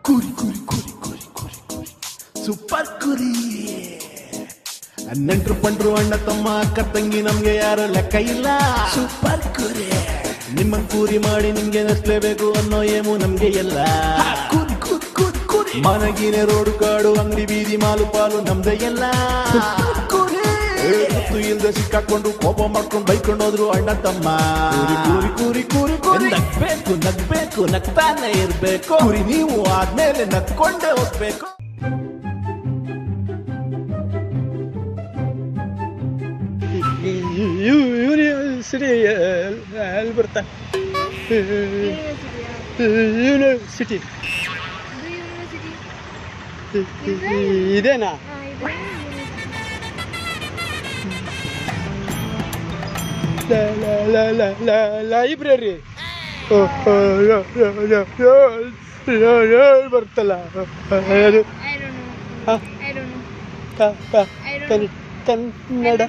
ಕುರಿ ಕುರಿ ಕುರಿ ಕುರಿ ಕುರಿ ಕುರಿ ಸೂಪರ್ ಕುರಿ. ನೆಂಟ್ರು ಪಂಟ್ರು ಅಣ್ಣ ತಮ್ಮ ಅಕ್ಕ ತಂಗಿ ನಮ್ಗೆ ಯಾರು ಲೆಕ್ಕ ಇಲ್ಲ. ಸೂಪರ್ ಕುರಿ. ನಿಮ್ಮ ಕೂರಿ ಮಾಡಿ ನಿಮ್ಗೆ ನಸ್ಲೇಬೇಕು ಅನ್ನೋ ಏಮು ನಮ್ಗೆ ಎಲ್ಲ. ಕುರಿ ಕುರಿ ಕುರಿ ಕುರಿ. ಮನಗಿನ ರೋಡು ಕಾಡು ಅಂಗಡಿ ಬೀದಿ ಮಾಲು ಪಾಲು ನಮ್ದೆ ಎಲ್ಲ. ಗೊತ್ತು ಇಲ್ದೆ ಸಿಕ್ಕಾಕೊಂಡು ಕೋಪ ಮಾಡ್ಕೊಂಡು ಬೈಕೊಂಡು ಹೋದ್ರು ಅಣ್ಣ ತಮ್ಮ. ಕೂರಿ ಕೂರಿ ಕೂರಿ ಕೂರಿ ನಗ್ಬೇಕು ನಗ್ಬೇಕು ನಗ್ತಾನೆ ಇರ್ಬೇಕು. ಕುರಿ ನೀವು ಆದ್ಮೇಲೆ ನಗ್ಕೊಂಡೇ ಹೋಗ್ಬೇಕು. ಯೂನಿವರ್ಸಿಟಿ ಎಲ್ಲಿ ಬರ್ತಾ? ಯೂನಿವರ್ಸಿಟಿ ಇದೇನಾ? ಲೈಬ್ರರಿ ಬರ್ತಲ್ಲ ಅದು Kannada Kannada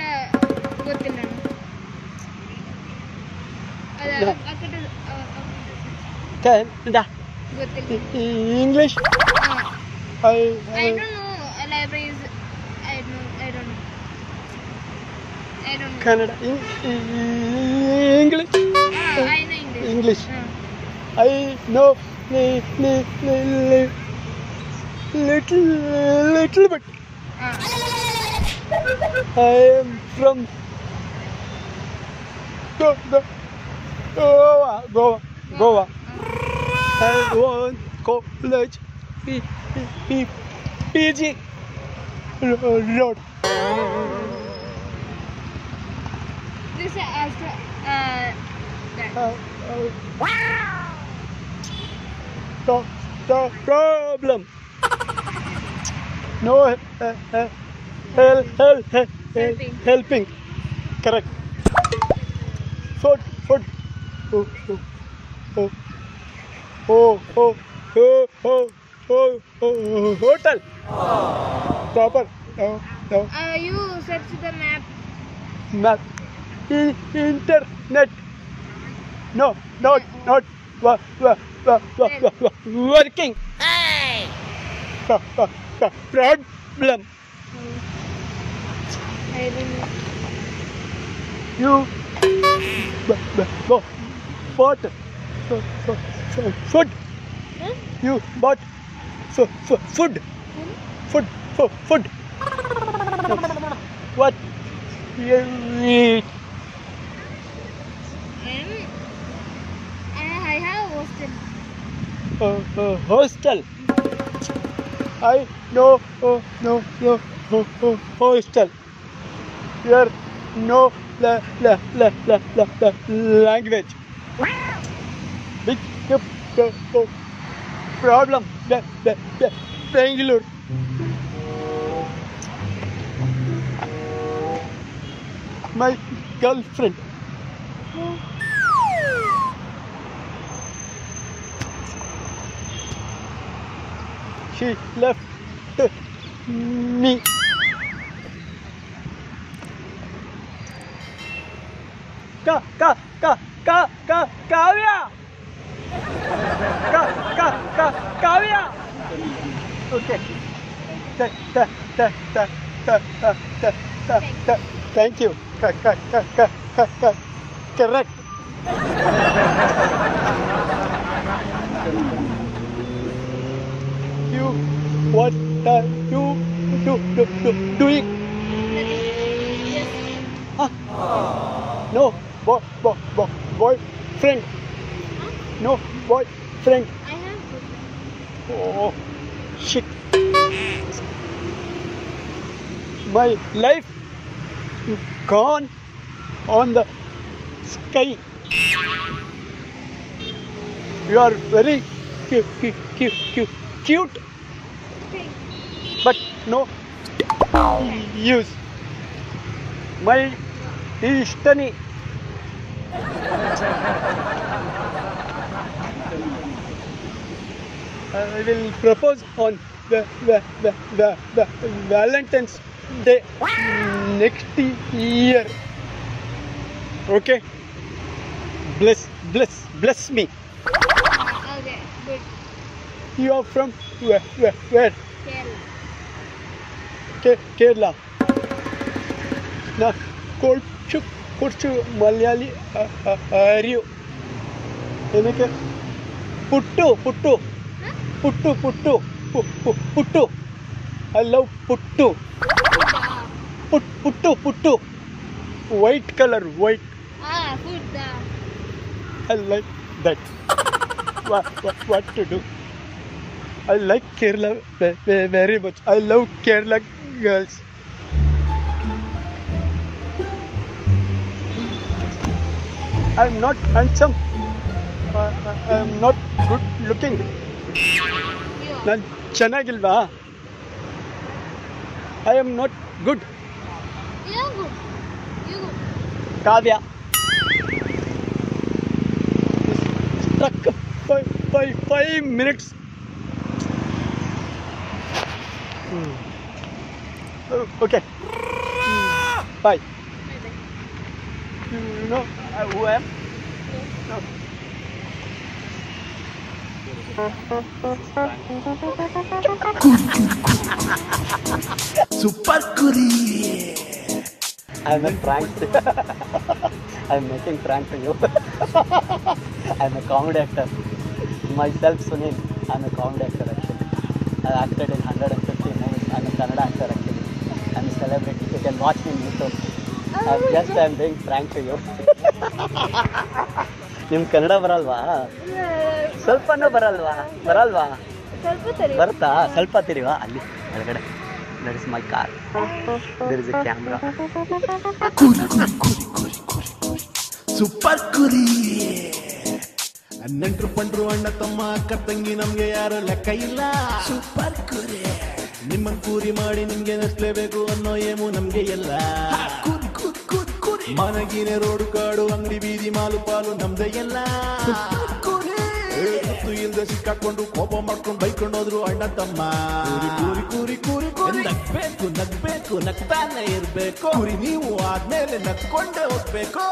English Kannada English English I know little bit. I am from Goa. I want college PG road. This is problem. No helping. Correct. Food. Hotel. Proper. No. You search the map. Map. Internet. No, not working. Hey. Problem. I don't know. You bought food. You bought food. Food. What you eat? I have hostel. Hostel. I know hostel. Here no language. Big problem. Bangalore. My girlfriend. She left me. Kavya. Kavya. Okay. Thank you. Correct. What are you doing? Huh? No, boyfriend. No, boyfriend. I have boyfriend. Oh, shit. My life gone on the sky. You are very cute. But no use. My destiny. I will propose on the Valentine's Day next year. Okay. bless me. Okay, good. You are from where? Kerala. Kerala. Now, കുറച്ച് മലയാളി അറിയൂ എനിക്ക് puttu I love puttu. Puttu. White color, white. Food. I like that. What to do? I like Kerala very much. I love Kerala girls. I'm not handsome. I'm not good looking. ನಾನು ಚೆನ್ನಾಗಿಲ್ವಾ? I am not good. You're good. Kavya stuck by 5 minutes. Okay. Bye. You know who I am? No. Super Kuri. I'm a prank. I'm making prank to you. I'm a comedy actor. Myself, Sunil. I'm a comedy actor actually. I acted in 150 movies. I'm a Kannada actor actually. I'm a celebrity. You can watch me in YouTube. I'm doing prank to you. ನಿಮ್ ಕನ್ನಡ ಬರಲ್ವಾ? ಸ್ವಲ್ಪನೂ ಬರಲ್ವಾ? ಬರುತ್ತಾ? ಸ್ವಲ್ಪ ತಿರಿವಾ ಅಲ್ಲಿ ಒಳಗಡೆ. That is my car. There is a camera. Super ಕುರಿ. ನೆಂಟ್ರು ಪಂಡ್ರು ಅಣ್ಣ ತಮ್ಮ ಅಕ್ಕ ತಂಗಿ ನಮ್ಗೆ ಯಾರು ಲೆಕ್ಕ ಇಲ್ಲ. ಸೂಪರ್ ಕುರಿ. ನಿಮ್ಮನ್ ಕೂರಿ ಮಾಡಿ ನಿಮ್ಗೆ ನೆಸ್ಲೇಬೇಕು ಅನ್ನೋ ಏಮು ನಮ್ಗೆ ಎಲ್ಲ. ಮನಗಿನ ರೋಡು ಕಾಡು ಅಂಗಡಿ ಬೀದಿ ಮಾಲು ಪಾಲು ನಮ್ದೇ ಎಲ್ಲ. ಗೊತ್ತು ಇಲ್ದೆ ಸಿಕ್ಕಾಕೊಂಡು ಕೋಪ ಮಾಡ್ಕೊಂಡು ಬೈಕೊಂಡು ಹೋದ್ರು ಅಣ್ಣ ತಮ್ಮ. ಕೂರಿ ನಗ್ಬೇಕು ನಗ್ತಾನೆ ಇರ್ಬೇಕು. ಕುರಿ ನೀವು ಆದ್ಮೇಲೆ ನಗ್ಕೊಂಡೇ ಹೋಗ್ಬೇಕು.